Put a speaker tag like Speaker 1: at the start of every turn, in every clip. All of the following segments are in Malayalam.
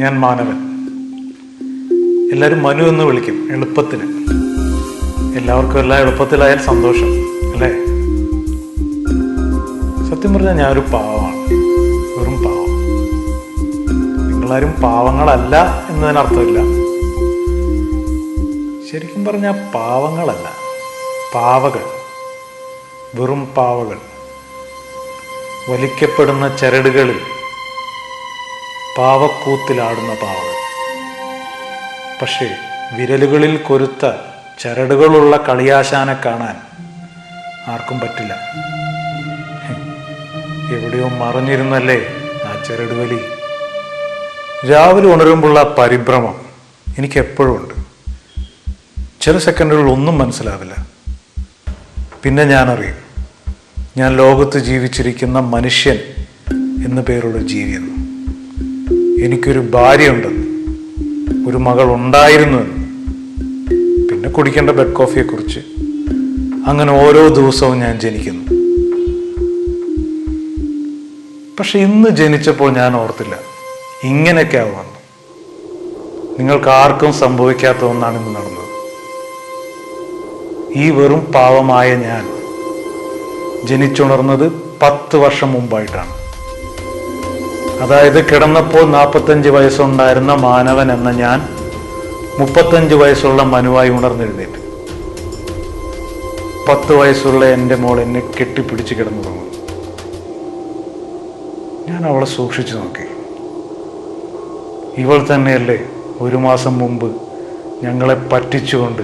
Speaker 1: ഞാൻ മാനവൻ. എല്ലാവരും മനു എന്ന് വിളിക്കും എളുപ്പത്തിന്. എല്ലാവർക്കും എല്ലാം എളുപ്പത്തിലായാൽ സന്തോഷം അല്ലേ? സത്യം പറഞ്ഞാൽ ഞാനൊരു പാവമാണ്, വെറും പാവം. നിങ്ങളാരും പാവങ്ങളല്ല എന്നതിനർത്ഥമില്ല. ശരിക്കും പറഞ്ഞാൽ പാവങ്ങളല്ല, പാവകൾ, വെറും പാവകൾ. വലിക്കപ്പെടുന്ന ചരടുകളിൽ പാവക്കൂത്തിലാടുന്ന പാവകൾ. പക്ഷേ വിരലുകളിൽ കൊരുത്ത ചരടുകളുള്ള കളിയാശാനെ കാണാൻ ആർക്കും പറ്റില്ല. എവിടെയോ മറഞ്ഞിരുന്നല്ലേ ആ ചരടുവലി. രാവിലെ ഉണരുമ്പോഴുള്ള പരിഭ്രമം എനിക്കെപ്പോഴും ഉണ്ട്. ചില സെക്കൻഡുകളിൽ ഒന്നും മനസ്സിലാവില്ല. പിന്നെ ഞാനറിയും, ഞാൻ ലോകത്ത് ജീവിച്ചിരിക്കുന്ന മനുഷ്യൻ എന്നു പേരുള്ള ജീവിയെന്ന്. എനിക്കൊരു ഭാര്യയുണ്ടെന്ന്, ഒരു മകൾ ഉണ്ടായിരുന്നുവെന്ന്, പിന്നെ കുടിക്കേണ്ട ബെഡ് കോഫിയെക്കുറിച്ച്. അങ്ങനെ ഓരോ ദിവസവും ഞാൻ ജനിക്കുന്നു. പക്ഷെ ഇന്ന് ജനിച്ചപ്പോൾ ഞാൻ ഓർത്തില്ല ഇങ്ങനെയൊക്കെ ആവുമെന്ന്. നിങ്ങൾക്ക് ആർക്കും സംഭവിക്കാത്ത ഒന്നാണ് ഇന്ന് നടന്നത്. ഈ വെറും പാവമായ ഞാൻ ജനിച്ചുണർന്നത് 10 വർഷം മുമ്പായിട്ടാണ്. അതായത് കിടന്നപ്പോൾ 45 വയസ്സുണ്ടായിരുന്ന മാനവൻ എന്ന ഞാൻ 35 വയസ്സുള്ള മനുവായി ഉണർന്നെഴുന്നേറ്റ്. 10 വയസ്സുള്ള എൻ്റെ മോൾ എന്നെ കെട്ടിപ്പിടിച്ച് കിടന്നു തുടങ്ങും. ഞാൻ അവളെ സൂക്ഷിച്ചു നോക്കി. ഇവൾ തന്നെയല്ലേ 1 മാസം മുമ്പ് ഞങ്ങളെ പറ്റിച്ചുകൊണ്ട്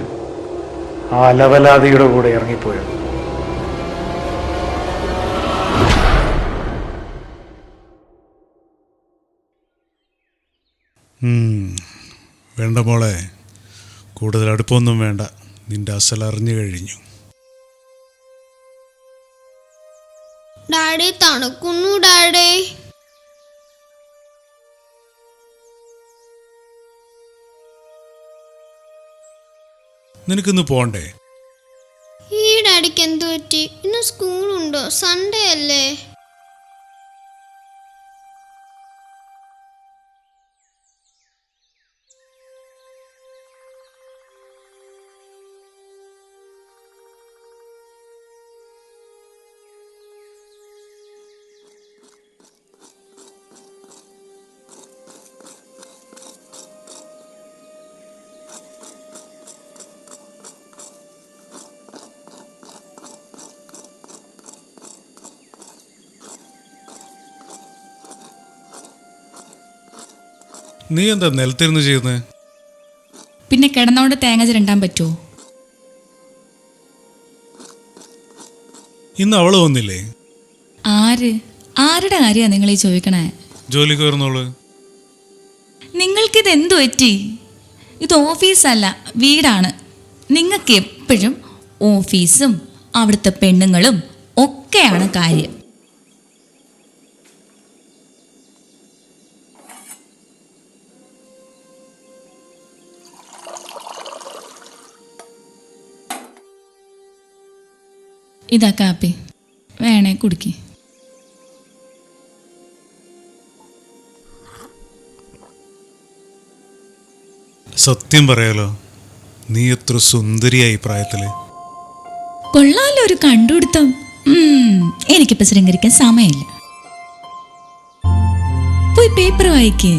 Speaker 1: ആ അലവലാതിയുടെ കൂടെ ഇറങ്ങിപ്പോയത്.
Speaker 2: വേണ്ട മോളെ, കൂടുതൽ അടുപ്പമൊന്നും വേണ്ട. നിന്റെ അസൽ അറിഞ്ഞു കഴിഞ്ഞു.
Speaker 3: ഡാഡി തണുക്കുന്നു. ഡാഡി
Speaker 2: നിനക്കിന്ന് പോണ്ടേ?
Speaker 3: ഈ ഡാഡിക്ക് എന്തു പറ്റി? ഇന്ന് സ്കൂളുണ്ടോ? സൺഡേ അല്ലേ?
Speaker 2: നീ എന്താ നിലത്തിരുന്ന് ചെയ്യുന്നത്?
Speaker 4: പിന്നെ കിടന്നോണ്ട് തേങ്ങ ചിരണ്ടാൻ പറ്റുമോ?
Speaker 2: ഇന്ന് അവള് വന്നില്ലേ?
Speaker 4: ആരുടെ കാര്യമാണ് നിങ്ങൾ ഈ ചോദിക്കണേ?
Speaker 2: ജോലിക്ക് വരുന്നോള്.
Speaker 4: നിങ്ങൾക്കിത് എന്തു പറ്റി? ഇത് ഓഫീസല്ല, വീടാണ്. നിങ്ങൾക്ക് എപ്പോഴും ഓഫീസും അവിടുത്തെ പെണ്ണുങ്ങളും ഒക്കെയാണ് കാര്യം. ഇതാ കാപ്പി, വേണേ കുടിക്ക്.
Speaker 2: സത്യം പറയാലോ, നീ എത്ര സുന്ദരിയായി പ്രായത്തില്.
Speaker 4: കൊള്ളാലോ ഒരു കണ്ടുപിടുത്തം. എനിക്കിപ്പോ ശൃംഗരിക്കാൻ സമയമില്ല. പോയി പേപ്പർ വായിക്ക്.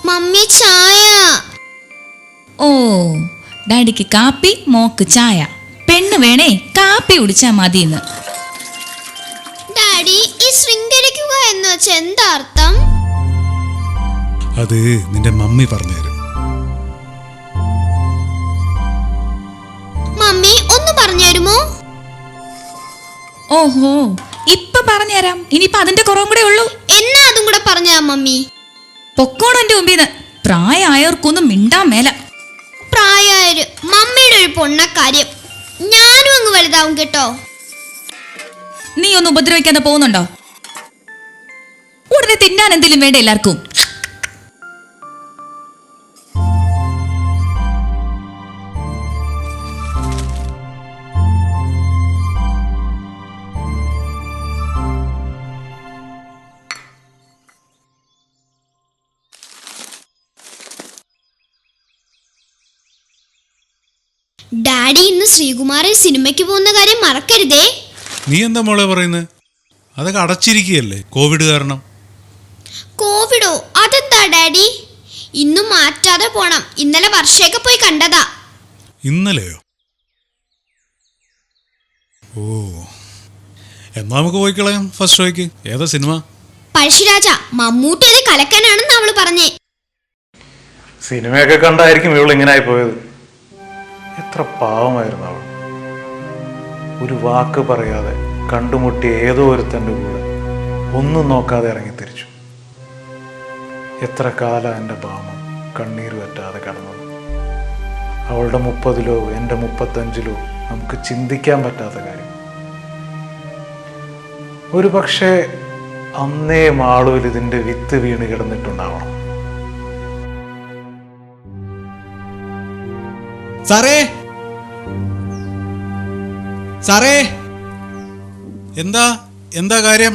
Speaker 3: മമ്മി ചായ.
Speaker 4: ഓ, ഡാഡിക്ക് കാപ്പി, മോക്ക് ചായ. പെണ്ണ് വേണേ കാപ്പി കുടിച്ചാ മതിയെന്ന്.
Speaker 3: ഡാഡി, ഈ ശൃംഗരിക്കുക എന്ന് വെച്ചാൽ എന്താ അർത്ഥം?
Speaker 2: അത് നിന്റെ മമ്മി പറഞ്ഞുതരും.
Speaker 3: മമ്മി ഒന്ന് പറഞ്ഞു തരുമോ?
Speaker 4: ഓഹോ, ഇപ്പൊ പറഞ്ഞുതരാം. ഇനിയിപ്പൊ അതിന്റെ കുറവും കൂടെ ഉള്ളൂ.
Speaker 3: എന്നാ അതും കൂടെ പറഞ്ഞാ മമ്മി.
Speaker 4: പൊക്കോണോ എന്റെ മുമ്പീന്ന്. പ്രായമായവർക്കൊന്നും മിണ്ടാൻ മേല.
Speaker 3: പ്രായമായൊരു മമ്മിയുടെ ഒരു പൊണ്ണക്കാര്യം. ഞാനും അങ്ങ് വലുതാവും കേട്ടോ.
Speaker 4: നീ ഒന്ന് ഉപദ്രവിക്കാതെ പോകുന്നുണ്ടോ? ഉടനെ തിന്നാൻ എന്തെങ്കിലും വേണ്ട എല്ലാവർക്കും.
Speaker 3: ഡാഡി ഇന്ന് ശ്രീകുമാരൻ സിനിമയ്ക്ക് പോകുന്ന കാര്യം മറക്കരുതേ.
Speaker 2: നീ എന്താ മോളെ പറയുന്നത്? അതൊക്കെ അടച്ചിരിക്കുകയല്ലേ കോവിഡ് കാരണം.
Speaker 3: കോവിഡോ? അതെന്താ ഡാഡി? ഇന്നും മാറ്റാതെ പോണം. ഇന്നലെ വർഷയൊക്കെ പോയി കണ്ടതാ.
Speaker 2: ഇന്നലെയോ? ഓ, എന്നാ നമുക്ക് പോയി കളയാം ഫസ്റ്റ് ഷോയ്ക്ക്. ഏതാ സിനിമ?
Speaker 3: പഴശ്ശിരാജ. മമ്മൂട്ടി അത് കലക്കാനാണെന്ന് അവള് പറഞ്ഞേ.
Speaker 1: സിനിമയൊക്കെ കണ്ടായിരിക്കും ഇവൾ ഇങ്ങനായി പോയത്. എത്ര പാവമായിരുന്നു അവൾ. ഒരു വാക്ക് പറയാതെ കണ്ടുമുട്ടിയ ഏതോ ഒരുത്തൻ്റെ കൂടെ ഒന്നും നോക്കാതെ ഇറങ്ങി തിരിച്ചു. എത്ര കാലം എൻ്റെ ഭാമം കണ്ണീർ പറ്റാതെ കടന്നത്. അവളുടെ 30-ലോ എൻ്റെ 35-ലോ നമുക്ക് ചിന്തിക്കാൻ പറ്റാത്ത കാര്യം. ഒരു പക്ഷേ അന്നേ മാളൂരിൽ ഇതിൻ്റെ വിത്ത് വീണ് കിടന്നിട്ടുണ്ടാവണം.
Speaker 5: സാറേ, സാറേ,
Speaker 2: എന്താ എന്താ കാര്യം?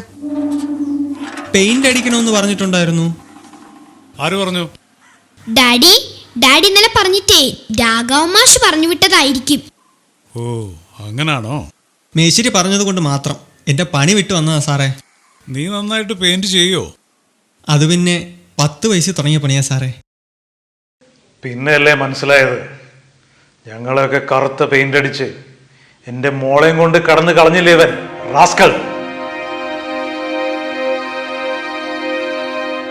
Speaker 5: പെയിന്റ് അടിക്കണമെന്ന് പറഞ്ഞിട്ടുണ്ടായിരുന്നു.
Speaker 2: ആര് പറഞ്ഞു?
Speaker 3: ഡാഡി ഇന്നലെ പറഞ്ഞിട്ടേ രാഘവ മാഷ് പറഞ്ഞു വിട്ടതായിരിക്കും.
Speaker 2: ഓ, അങ്ങനാണോ?
Speaker 5: മേശിരി പറഞ്ഞത് കൊണ്ട് മാത്രം എൻ്റെ പണി വിട്ടു വന്നതാ സാറേ.
Speaker 2: നീ നന്നായിട്ട് പെയിന്റ് ചെയ്യോ?
Speaker 5: അത് പിന്നെ 10 വയസ്സിൽ തുടങ്ങിയ പണിയാ സാറേ.
Speaker 1: പിന്നെയല്ലേ മനസ്സിലായത്, ഞങ്ങളൊക്കെ കറുത്ത പെയിന്റ് അടിച്ച് എൻ്റെ മോളെയും കൊണ്ട് കടന്നു കളഞ്ഞില്ലേ ഇവൻ റാസ്കൽ.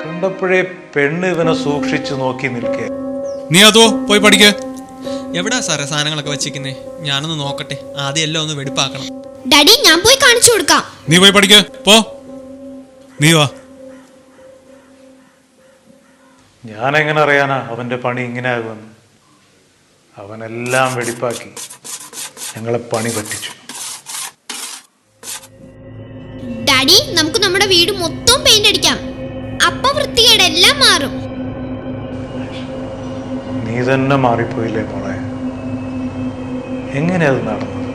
Speaker 1: കണ്ടപ്പോഴേ പെണ്ണ് ഇവനെ സൂക്ഷിച്ചു നോക്കി നിൽക്കുക.
Speaker 2: നീ അതോ പോയി പഠിക്ക.
Speaker 5: എവിടാ സാറേ സാധനങ്ങളൊക്കെ വെച്ചിരിക്കുന്നേ? ഞാനൊന്ന് നോക്കട്ടെ. ആദ്യം എല്ലാം ഒന്ന് വെടിപ്പാക്കണം.
Speaker 3: ഡാഡി ഞാൻ പോയി കാണിച്ചു കൊടുക്കാം.
Speaker 2: നീ പോയി പഠിക്ക പോ. നീ വാ.
Speaker 1: ഞാൻ എങ്ങനെ അറിയാനാ അവൻ്റെ പണി ഇങ്ങനെ ആകുമെന്ന്? അവനെല്ലാം വെടിപ്പാക്കി ഞങ്ങളെ പണി പറ്റിച്ചു.
Speaker 3: ഡാഡി നമുക്ക് നമ്മുടെ വീട് മൊത്തം പെയിന്റ് അടിക്കാം. അപ്പ വൃത്തികേടെല്ലാം മാറും.
Speaker 1: നീ തന്നെ മാറിപ്പോയില്ലേ മോളെ? എങ്ങനെയത് നടന്നത്?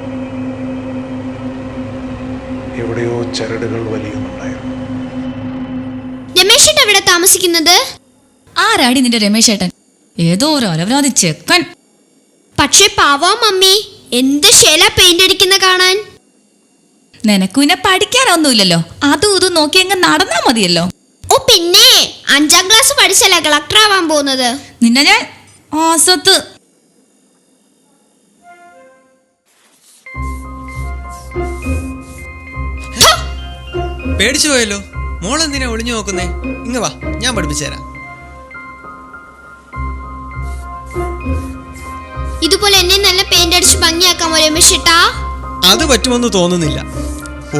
Speaker 1: എവിടെയോ ചരടുകൾ വലിയുന്നുണ്ടായിരുന്നു.
Speaker 3: രമേശ് എവിടെ താമസിക്കുന്നത്?
Speaker 4: ആരാടി നിന്റെ രമേശ് ഏട്ടൻ? ഏതോ ഒരു അലവരാതി ചെക്കൻ.
Speaker 3: പക്ഷേ പാവോ മമ്മി, എന്ത് ശേല പെയിന്റ് അടിക്കുന്ന കാണാൻ.
Speaker 4: നിനക്ക് പിന്നെ പഠിക്കാനൊന്നുമില്ലല്ലോ, അതും ഇതും നോക്കി അങ്ങ് നടന്നാ മതിയല്ലോ.
Speaker 3: ഓ പിന്നെ 5ാം ക്ലാസ് പഠിച്ചല്ല കളക്ടർ ആവാൻ പോകുന്നത്.
Speaker 4: നിന്നെ ഞാൻ ആസത്ത്.
Speaker 5: പേടിച്ചു പോയല്ലോ. മോളെന്തിനാ ഒളിഞ്ഞു നോക്കുന്നേ? ഇങ്ങ് വാ, ഞാൻ പഠിപ്പിച്ചു തരാം.
Speaker 3: ഇതുപോലെ എന്നെ നല്ല പെയിന്റ് അടിച്ച് ഭംഗിയാക്കാമോ രമേശ് ഏട്ടാ?
Speaker 5: അത് പറ്റുമെന്ന് തോന്നുന്നില്ല.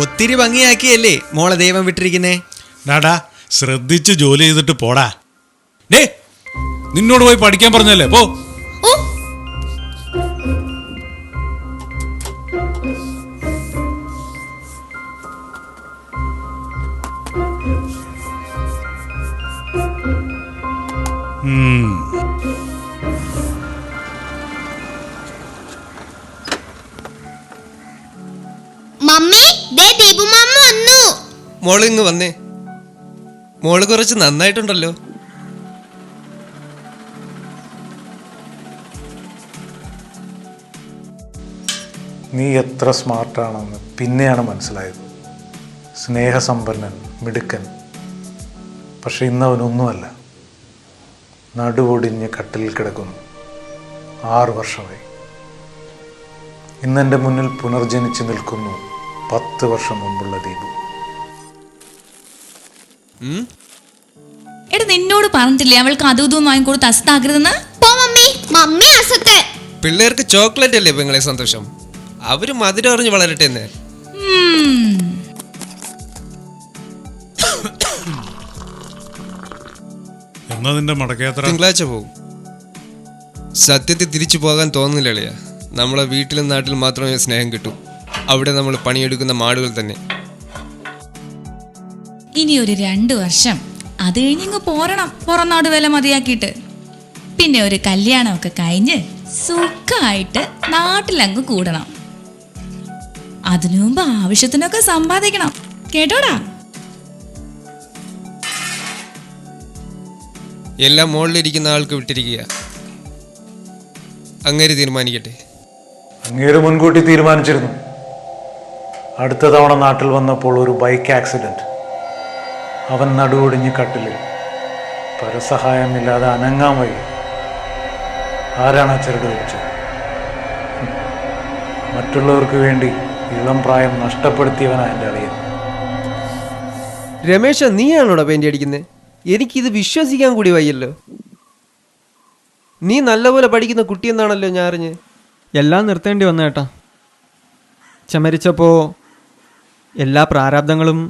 Speaker 5: ഒത്തിരി ഭംഗിയാക്കിയല്ലേ മോളെ ദൈവം വിട്ടിരിക്കുന്നേ.
Speaker 2: ഡാടാ, ശ്രദ്ധിച്ച് ജോലി ചെയ്തിട്ട് പോടാ. ഡേ, നിന്നോട് പോയി പഠിക്കാൻ പറഞ്ഞല്ലേ, പോ.
Speaker 3: ഓ മമ്മി, ദേ ദീപു മാമ വന്നു.
Speaker 5: മോള് ഇങ്ങ് വന്നേ. മോള് കുറച്ച് നന്നായിട്ടുണ്ടല്ലോ.
Speaker 1: നീ എത്ര സ്മാർട്ടാണെന്ന് പിന്നെയാണ് മനസ്സിലായത്. സ്നേഹസമ്പന്നൻ, മിടുക്കൻ. പക്ഷെ ഇന്നവനൊന്നുമല്ല. നടുവൊടിഞ്ഞ് കട്ടിലിൽ കിടക്കുന്നു. 6 വർഷമായി. ഇന്നെൻ്റെ മുന്നിൽ പുനർജനിച്ച് നിൽക്കുന്നു 10 വർഷം മുമ്പുള്ള ദീപു.
Speaker 4: എടാ, നിന്നോട് പറഞ്ഞിട്ടില്ലേ അവൾക്ക് അതും ഇതും വാങ്ങിക്കൊടുത്ത് അസ്താകരുതെന്ന്?
Speaker 3: പോ മമ്മി, മമ്മി അസത്ത്.
Speaker 5: പിള്ളേർക്ക് ചോക്ലേറ്റ് അല്ലേ പെങ്ങളെ സന്തോഷം. അവര് മധുരം അറിഞ്ഞ് വളരട്ടെ എന്ന്.
Speaker 2: എന്നാ നിന്റെ മടക്കയാത്ര?
Speaker 5: തിങ്കളാഴ്ച പോകും. സത്യത്തിൽ തിരിച്ചു പോകാൻ തോന്നുന്നില്ല അളിയ. നമ്മളെ വീട്ടിലും നാട്ടിലും മാത്രമേ സ്നേഹം കിട്ടൂ. അവിടെ നമ്മൾ പണിയെടുക്കുന്ന മാടുകൾ തന്നെ.
Speaker 4: ഇനി ഒരു 2 വർഷം അത് കഴിഞ്ഞിങ്ങ് പോരണം, പുറനാട് വില മതിയാക്കിയിട്ട്. പിന്നെ ഒരു കല്യാണമൊക്കെ കഴിഞ്ഞ് സുഖമായിട്ട് നാട്ടിലങ്ങ് കൂടണം. അതിനു മുമ്പ് ആവശ്യത്തിനൊക്കെ സമ്പാദിക്കണം, കേട്ടോടാ.
Speaker 5: എല്ലാം മുകളിലിരിക്കുന്ന ആൾക്ക് വിട്ടിരിക്കുക. അങ്ങേര് തീരുമാനിക്കട്ടെ.
Speaker 1: അങ്ങേര് മുൻകൂട്ടി തീരുമാനിച്ചിരുന്നു. അടുത്ത തവണ നാട്ടിൽ വന്നപ്പോൾ ഒരു ബൈക്ക് ആക്സിഡന്റ്. അവൻ നടുവൊടിഞ്ഞ് കട്ടിലിൽ, പരസഹായമില്ലാതെ അനങ്ങാൻ വയ്യ. ആരാണ് ആ ചരട് വലിച്ചത്? മറ്റുള്ളവർക്ക് വേണ്ടി ഇളം പ്രായം നഷ്ടപ്പെടുത്തിയവനാ എൻ്റെ അളിയൻ.
Speaker 5: രമേശ, നീയാണോടാ പെയിന്റ് അടിക്കുന്നത്? എനിക്കിത് വിശ്വസിക്കാൻ കൂടി വയ്യല്ലോ. നീ നല്ലപോലെ പഠിക്കുന്ന കുട്ടിയെന്നാണല്ലോ ഞാൻ അറിഞ്ഞ്.
Speaker 6: എല്ലാം നിർത്തേണ്ടി വന്നു ഏട്ടാ. ചമരിച്ചപ്പോൾ എല്ലാ പ്രാരാബ്ദങ്ങളും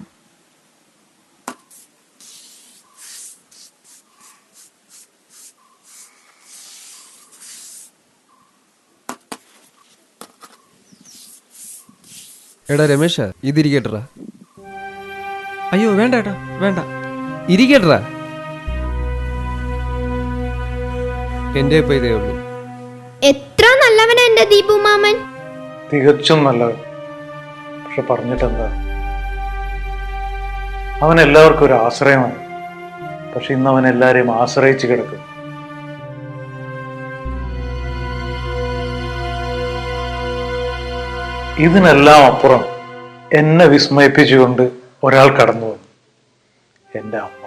Speaker 5: എടാ രമേശ, ഇതിരിക്കട്ടാ.
Speaker 6: അയ്യോ വേണ്ട ഏട്ടാ, വേണ്ട.
Speaker 5: ഇരിക്കട്ടാ. എൻ്റെ ഇപ്പം ഇതേ ഉള്ളൂ.
Speaker 3: എത്ര നല്ലവനാ എന്റെ ദീപു മാമൻ.
Speaker 1: തികച്ചും നല്ലവൻ. പക്ഷെ പറഞ്ഞിട്ടെന്താ, അവൻ എല്ലാവർക്കും ഒരു ആശ്രയമാണ്. പക്ഷെ ഇന്ന് അവൻ എല്ലാവരെയും ആശ്രയിച്ച് കിടക്കും. ഇതിനെല്ലാം അപ്പുറം എന്നെ വിസ്മയിപ്പിച്ചുകൊണ്ട് ഒരാൾ കടന്നു വന്നു. എൻ്റെ അമ്മ.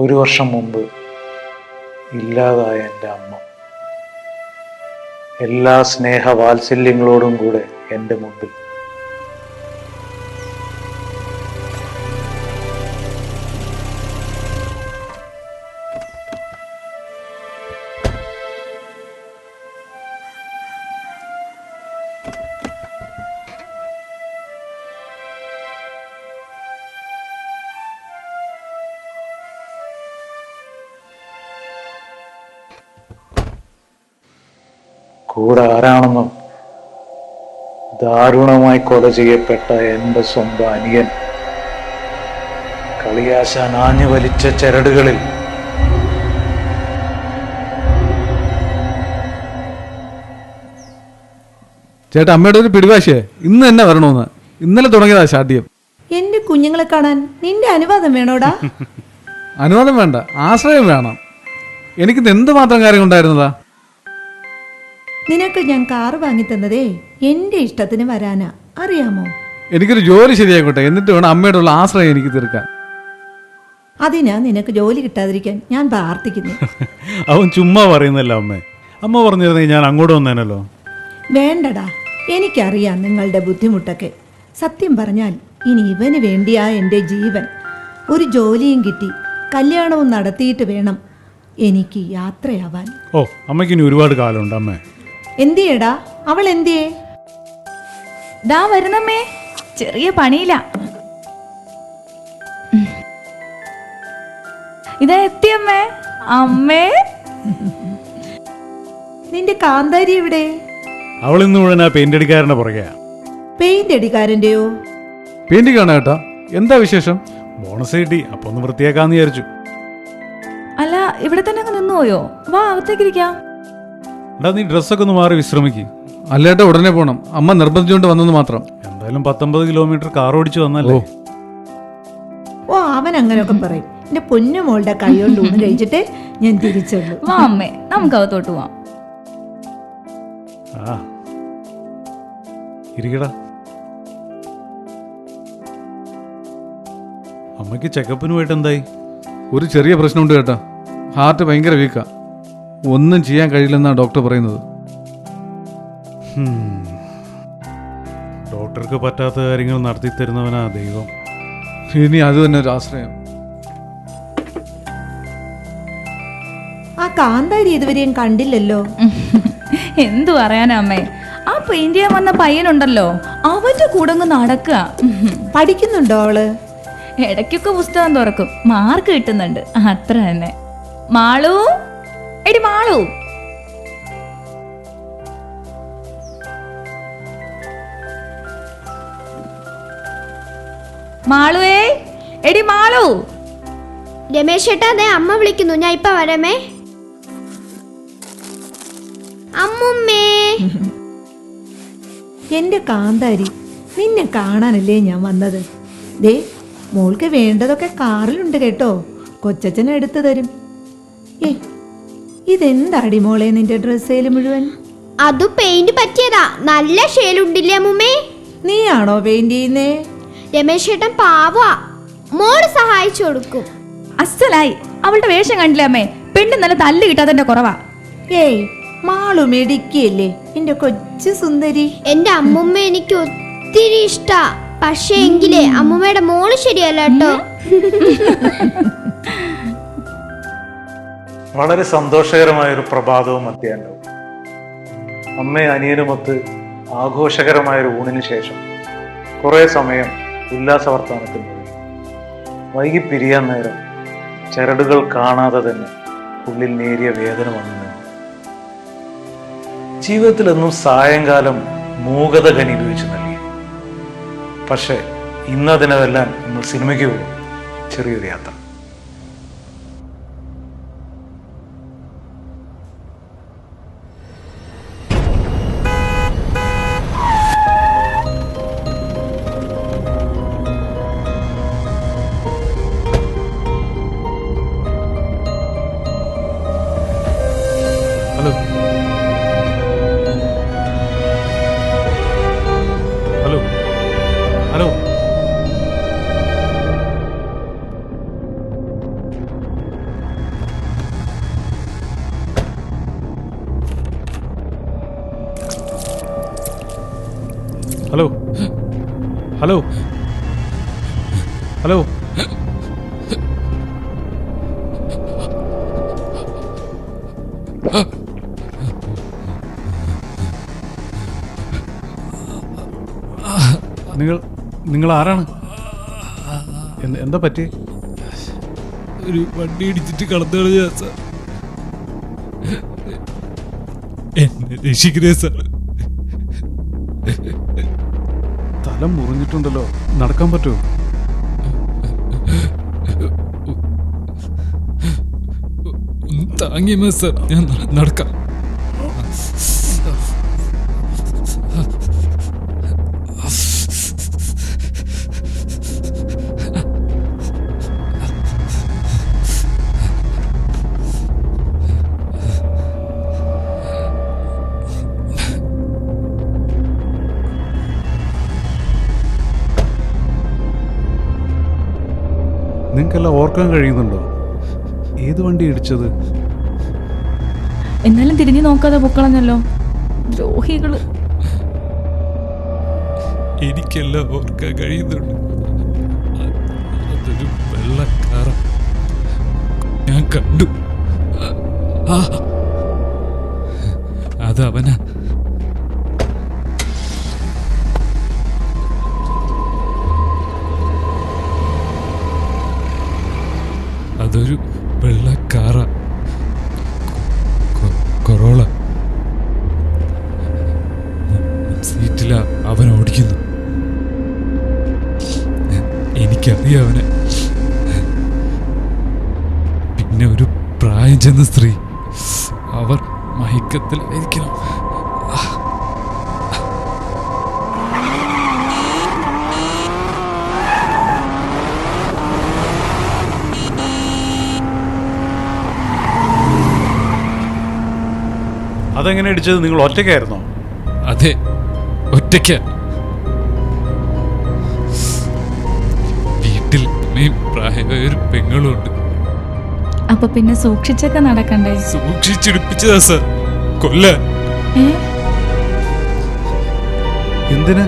Speaker 1: ഒരു വർഷം മുമ്പ് ഇല്ലാതായ എൻ്റെ അമ്മ എല്ലാ സ്നേഹവാത്സല്യങ്ങളോടും കൂടെ എൻ്റെ മുമ്പിൽ. കൂടെ ആരാണെന്നോ ദാരുണമായി കൊല ചെയ്യപ്പെട്ട എൻ്റെ സ്വന്തം അനിയൻ. കളിയാശാൻ ആഞ്ഞു വലിച്ച ചരടുകളിൽ
Speaker 7: ചേട്ടാ, അമ്മയുടെ ഒരു പിടിവാശിയെ ഇന്ന് തന്നെ വരണമെന്ന് ഇന്നലെ തുടങ്ങിയതാ ശാഠ്യം.
Speaker 8: എന്റെ കുഞ്ഞുങ്ങളെ കാണാൻ നിന്റെ അനുവാദം വേണോടാ?
Speaker 7: അനുവാദം വേണ്ട, ആശ്രയം വേണം. എനിക്കിത് എന്തുമാത്രം കാര്യം ഉണ്ടായിരുന്നതാ.
Speaker 8: നിനക്ക് ഞാൻ കാറ് വാങ്ങി തന്നതേ എന്റെ ഇഷ്ടത്തിന് വരാനാ, അറിയാമോ?
Speaker 7: എനിക്കൊരു ജോലി ശരിയായിക്കോട്ടെ, എന്നിട്ട് വേണം അമ്മയുടെ ഉള്ള ആശ്രയം എനിക്ക് തീർക്കാൻ.
Speaker 8: അതിനാ നിനക്ക് ജോലി കിട്ടാതിരിക്കാൻ ഞാൻ പ്രാർത്ഥിക്കുന്നു.
Speaker 2: അവൻ ചുമ്മാ പറയുന്നല്ല അമ്മേ. അമ്മ പറഞ്ഞിരുന്നെങ്കിൽ ഞാൻ അങ്ങോട്ട് വന്നേനല്ലോ.
Speaker 8: വേണ്ടടാ, എനിക്കറിയാം നിങ്ങളുടെ ബുദ്ധിമുട്ടൊക്കെ. സത്യം പറഞ്ഞാൽ ഇനി ഇവന് വേണ്ടിയാ എൻ്റെ ജീവൻ. ഒരു ജോലിയും കിട്ടി കല്യാണവും നടത്തിയിട്ട് വേണം എനിക്ക് യാത്രയാവാൻ.
Speaker 2: ഓ, അമ്മയ്ക്ക് ഇനി ഒരുപാട് കാലമുണ്ട് അമ്മേ.
Speaker 8: എന്തിയേടാ, അവൾ എന്തിയേ?
Speaker 4: ദാ വരുന്നമ്മേ, ചെറിയ പണിയില്ല. ഇതാ എത്തിയമ്മേ. അമ്മേ,
Speaker 8: നിന്റെ കാന്താരി എവിടെ?
Speaker 2: അവൾ ഇന്ന് മുഴുവൻ ആ പെയിന്റ് അടിക്കാരൻ്റെ പുറകെയാ.
Speaker 8: പെയിന്റ് അടിക്കാരൻ്റെയോ?
Speaker 7: പെയിന്റിംഗ് കാണാം കേട്ടോ. എന്താ വിശേഷം?
Speaker 2: ബോണസ് കിട്ടി, അപ്പൊ ഒന്ന് വൃത്തിയാക്കാന്ന് വിചാരിച്ചു.
Speaker 4: അല്ല, ഇവിടെ തന്നെ അങ്ങ് നിന്നുപോയോ? വാ, അകത്തേക്കിരിക്കാം.
Speaker 2: എടാ, നീ ഡ്രസ്സൊക്കെ ഒന്ന് മാറി വിശ്രമിക്കും.
Speaker 7: അല്ലേട്ടാ, ഉടനെ പോണം. അമ്മ നിർബന്ധിച്ചുകൊണ്ട് വന്നെന്ന് മാത്രം.
Speaker 2: എന്തായാലും 19 കിലോമീറ്റർ കാർ ഓടിച്ചു വന്നല്ലേ.
Speaker 8: ഓ, അവൻ അങ്ങനെയൊക്കെ പറയും. എന്റെ പൊന്നുമോളുടെ കൈ കൊണ്ട് ഊണ് കഴിച്ചിട്ട് ഞാൻ തിരിച്ചുള്ളൂ.
Speaker 4: വാ അമ്മേ, നമുക്ക് അകത്തോട്ട് പോവാം.
Speaker 2: ആ, ഇരിക്കടാ. അമ്മയ്ക്ക് ചെക്കപ്പിന് പോയിട്ട് എന്തായി?
Speaker 7: ഒരു ചെറിയ പ്രശ്നമുണ്ട് കേട്ടാ. ഹാർട്ട് ഭയങ്കര വീക്കാ. ഒന്നും ചെയ്യാൻ കഴിയില്ലെന്നാണ് ഡോക്ടർ പറയുന്നത്.
Speaker 2: ഡോക്ടർക്ക് പറ്റാത്ത കാര്യങ്ങൾ നടത്തി തരുന്നവനാ ദൈവം.
Speaker 7: ഇനി അത് തന്നെ ഒരു ആശ്രയം.
Speaker 8: ആ കാന്താരി ഇതുവരെയും കണ്ടില്ലല്ലോ.
Speaker 4: എന്തു പറയാനാ അമ്മേ, ആ പെയിന്റ് ചെയ്യാൻ വന്ന പയ്യനുണ്ടല്ലോ, അവന്റെ കൂടെ അങ്ങ് നടക്കുക.
Speaker 8: പഠിക്കുന്നുണ്ടോ അവള്?
Speaker 4: ഇടയ്ക്കൊക്കെ പുസ്തകം തുറക്കും, മാർക്ക് കിട്ടുന്നുണ്ട്, അത്ര തന്നെ. മാളു, എടി മാളു. മാളുവേ, എടി മാളു.
Speaker 3: രമേശ് ചേട്ടാ, അതെ അമ്മ വിളിക്കുന്നു, ഞാൻ ഇപ്പൊ വരമേ. അമ്മുമ്മേ.
Speaker 8: എന്റെ കാന്താരി, നിന്നെ കാണാനല്ലേ ഞാൻ വന്നത്. ദേ, മോൾക്ക് വേണ്ടതൊക്കെ കാറിലുണ്ട് കേട്ടോ. കൊച്ചച്ഛൻ എടുത്തു തരും. ഏ, ഇതെന്താടി മോളെ നിന്റെ ഡ്രസ്സേൽ മുഴുവൻ?
Speaker 3: അത് പെയിന്റ് പറ്റിയതാ. നല്ല ഷേലുണ്ടില്ലേ അമ്മുമ്മേ?
Speaker 8: നീയാണോ പെയിന്റ് ചെയ്യുന്നേ?
Speaker 3: രമേശ് ചേട്ടൻ പാവാ, മോള് സഹായിച്ചു കൊടുക്കും.
Speaker 4: അസലായി. അവളുടെ വേഷം കണ്ടില്ലേ അമ്മേ? പെണ്ണ് നല്ല തല്ല് കിട്ടാത്തതിന്റെ കുറവാ.
Speaker 8: ഏയ് മാളു മെടിക്കല്ലേ എന്റെ കൊച്ചു സുന്ദരി.
Speaker 3: എന്റെ അമ്മുമ്മ എനിക്ക് ഒത്തിരി ഇഷ്ടാ. പക്ഷേ എങ്കിലേ അമ്മുമ്മയുടെ മോള് ശരിയല്ല കേട്ടോ.
Speaker 1: വളരെ സന്തോഷകരമായൊരു പ്രഭാതവും മധ്യാഹ്നവും. അമ്മയും അനിയനുമൊത്ത് ആഘോഷകരമായൊരു ഊണിന് ശേഷം കുറേ സമയം ഉല്ലാസ വർത്തമാനത്തിൽ പോയി. വൈകി പിരിയാൻ നേരം ചരടുകൾ കാണാതെ തന്നെ ഉള്ളിൽ നേരിയ വേദന വന്നു നിന്നു. ജീവിതത്തിലെന്നും സായങ്കാലം മൂകത ഘനീഭവിച്ചു നൽകി. പക്ഷെ ഇന്നതിനെല്ലാം നമ്മൾ സിനിമയ്ക്ക് പോകും. ചെറിയൊരു യാത്ര.
Speaker 7: Hello hello hello hello hello hello നിങ്ങൾ ആരാണ്? എന്താ പറ്റി?
Speaker 2: ഒരു വണ്ടി ഇടിച്ചിട്ട് കടന്നു കളഞ്ഞ സാർ. എന്നെ രക്ഷിക്കുന്നേ സാർ.
Speaker 7: തല മുറിഞ്ഞിട്ടുണ്ടല്ലോ, നടക്കാൻ പറ്റുമോ?
Speaker 2: താങ്ങിയ സാർ, ഞാൻ നടക്കാം.
Speaker 7: നിങ്ങൾക്കെല്ലാം ഓർക്കാൻ കഴിയുന്നുണ്ടോ ഏത് വണ്ടി ഇടിച്ചത്?
Speaker 4: എന്നാലും തിരിഞ്ഞു നോക്കാതെ പൊക്കളഞ്ഞല്ലോ, ദ്രോഹികള്.
Speaker 2: എനിക്കെല്ലാം ഓർക്കാൻ കഴിയുന്നുണ്ട്. അതൊരു വെള്ളക്കാര ഞാൻ കണ്ടു. അതവനാ. അതൊരു വെള്ളക്കാര, കൊറോള. സീറ്റില അവൻ ഓടിക്കുന്നു. എനിക്കറിയാം അവനെ. പിന്നെ ഒരു പ്രായം ചെന്ന സ്ത്രീ. അവർ മയക്കത്തിലായിരിക്കണം.
Speaker 7: അതെങ്ങനെ ഇടിച്ചത്? നിങ്ങൾ ഒറ്റയ്ക്കായിരുന്നോ?
Speaker 2: അതെ, ഒറ്റയ്ക്ക. വീട്ടിൽ പ്രായമായ ഒരു പെങ്ങളും ഉണ്ട്.
Speaker 4: അപ്പൊ പിന്നെ സൂക്ഷിച്ചൊക്കെ നടക്കണ്ടേ?
Speaker 2: സൂക്ഷിച്ചെടുപ്പിച്ചതാ സാർ, കൊല്ലാൻ.
Speaker 7: എന്തിന്?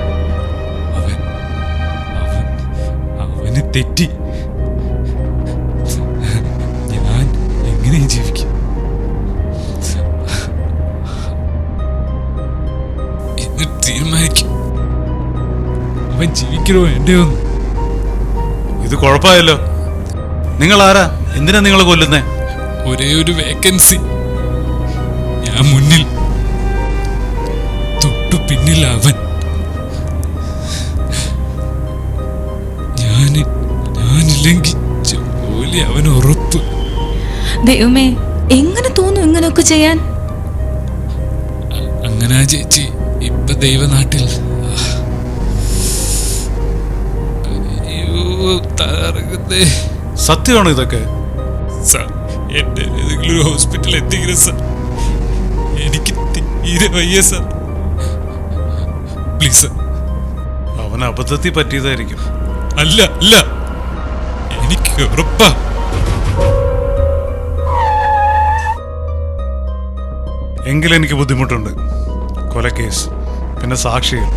Speaker 2: അവന് തെറ്റി. ഞാൻ എങ്ങനെയും ജീവിക്കും. എന്നിട്ട് തീരുമാനിക്കും അവൻ ജീവിക്കണോ വേണ്ടയോന്ന്.
Speaker 7: ഇത് കുഴപ്പമായല്ലോ. നിങ്ങൾ ആരാ? എന്തിനാ നിങ്ങൾ കൊല്ലുന്നേ?
Speaker 2: ഒരേ ഒരു വേക്കൻസി. ഞാൻ മുന്നിൽ, തൊട്ടു പിന്നിൽ അവൻ. ഞാനില്ലെങ്കിൽ ജോലി അവൻ ഉറപ്പ്.
Speaker 4: ദൈവമേ, എങ്ങനെ തോന്നും ഇങ്ങനെയൊക്കെ ചെയ്യാൻ?
Speaker 2: അങ്ങനെ ചേച്ചി ഇപ്പൊ ദൈവനാട്ടിൽ.
Speaker 7: സത്യമാണോ ഇതൊക്കെ?
Speaker 2: സാർ,
Speaker 9: എന്നെ ഏതെങ്കിലും ഒരു ഹോസ്പിറ്റലിൽ എത്തിക്കണം സാർ. എനിക്ക് തീരെ വയ്യ സാർ. Please sir.
Speaker 2: അവൻ അബദ്ധത്തിൽ പറ്റിയതായിരിക്കും.
Speaker 9: അല്ല അല്ല, എനിക്ക് ഉറപ്പാ.
Speaker 2: എങ്കിലെനിക്ക് ബുദ്ധിമുട്ടുണ്ട്. കൊലക്കേസ്, പിന്നെ സാക്ഷികൾ,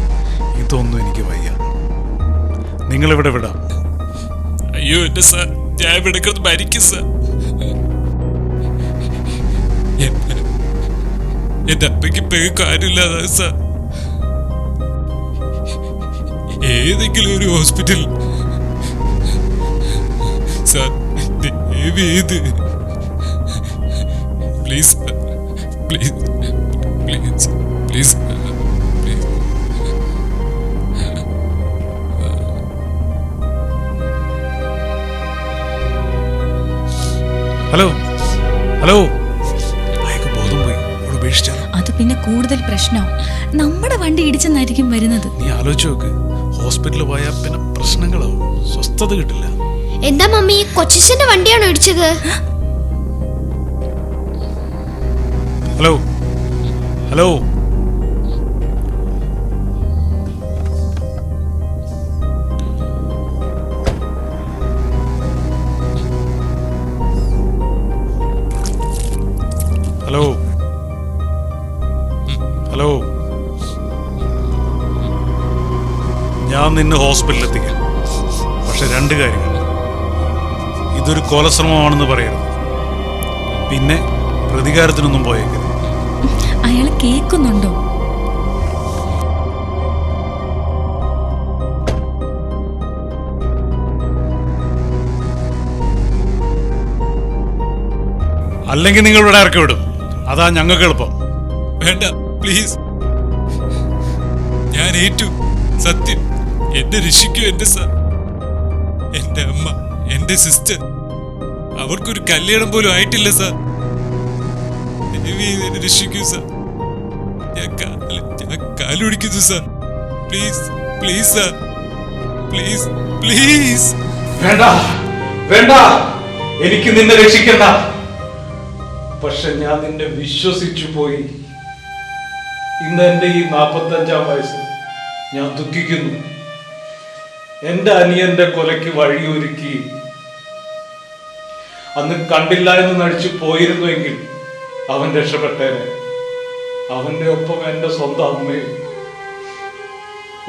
Speaker 2: ഇതൊന്നും എനിക്ക് വയ്യ. നിങ്ങളിവിടെ വിടാം.
Speaker 9: അയ്യോ എന്റെ സാർ, ഞാൻ ഇവിടെ കിടന്ന് മരിക്കും സാർ. എന്റെ അപ്പയ്ക്ക് പേക്ക് കാര്യമില്ലാതായി സാർ. ഏതെങ്കിലും ഒരു ഹോസ്പിറ്റൽ സാർ, ദയവ് ചെയ്ത് please please please please please.
Speaker 2: Hello hello, അയാൾക്ക് ബോധം പോയി. അവിടെ ഉപേക്ഷിച്ചാലോ?
Speaker 4: അത് പിന്നെ കൂടുതൽ പ്രശ്നം. നമ്മുടെ വണ്ടി ഇടിച്ചെന്നായിരിക്കും വരുന്നത്.
Speaker 2: നീ ആലോചിച്ച് നോക്ക്. ഹോസ്പിറ്റലിൽ പോയാൽ പിന്നെ പ്രശ്നങ്ങളാവും, സ്വസ്ഥത കിട്ടില്ല.
Speaker 3: എന്താ മമ്മി, കൊച്ചിച്ചന്റെ വണ്ടിയാണോ ഇടിച്ചത്?
Speaker 2: ഹലോ ഹലോ, ഹലോ ഹലോ, ഞാൻ നിന്നെ ഹോസ്പിറ്റലിൽ എത്തിക്കാം. പക്ഷെ 2 കാര്യങ്ങൾ. ഇതൊരു കൊലശ്രമമാണെന്ന് പറയരുത്. പിന്നെ പ്രതികാരത്തിനൊന്നും പോയേക്കരുത്.
Speaker 4: അയാൾ കേൾക്കുന്നുണ്ടോ?
Speaker 2: അല്ലെങ്കിൽ നിങ്ങൾ ഇവിടെ ഇറക്കി വിടും. അതാ ഞങ്ങൾക്ക് എളുപ്പം.
Speaker 9: വേണ്ട പ്ലീസ്, ഞാൻ ഏറ്റു. സത്യം, എന്നെ രക്ഷിക്കൂ എന്റെ സാർ. എന്റെ അമ്മ, എന്റെ സിസ്റ്റർ, അവർക്കൊരു കല്യാണം പോലും ആയിട്ടില്ല സാർ. എന്നെ രക്ഷിക്കൂ സാർ. ഞാൻ കാലുപിടിക്കുന്നു sir. Please please sir, please please.
Speaker 1: വേണ്ട വേണ്ട, എനിക്ക് നിന്നെ രക്ഷിക്കണ്ട. പക്ഷെ ഞാൻ നിന്നെ വിശ്വസിച്ചു പോയി. ഇന്ന് എന്റെ ഈ 45-ാം വയസ്സിൽ ഞാൻ ദുഃഖിക്കുന്നു. എന്റെ അനിയന്റെ കൊലയ്ക്ക് വഴിയൊരുക്കി അന്ന് കണ്ടില്ല എന്ന് നടിച്ചു പോയിരുന്നുവെങ്കിൽ അവൻ രക്ഷപ്പെട്ടേനെ. അവന്റെ ഒപ്പം എന്റെ സ്വന്തം അമ്മയും.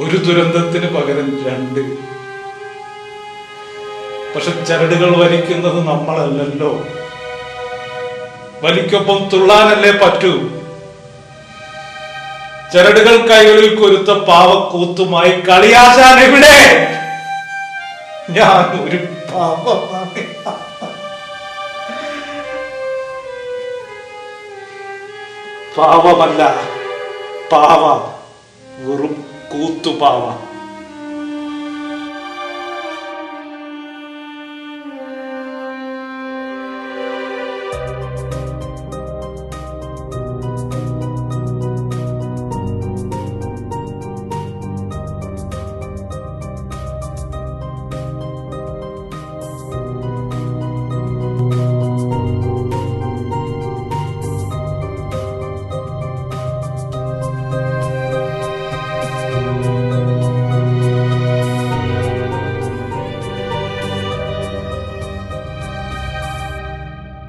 Speaker 1: ഒരു ദുരന്തത്തിന് പകരം 2. പക്ഷെ ചരടുകൾ വലിക്കുന്നത് നമ്മളല്ലല്ലോ. വലിക്കൊപ്പം തുള്ളാനല്ലേ പറ്റൂ. ചരടുകൾ കൈകളിൽ കൊരുത്ത പാവക്കൂത്തുമായി കളിയാശാൻ എവിടെ? ഞാൻ ഒരു പാവമാണ്. പാവമല്ല, പാവ, വെറും കൂത്തുപാവ.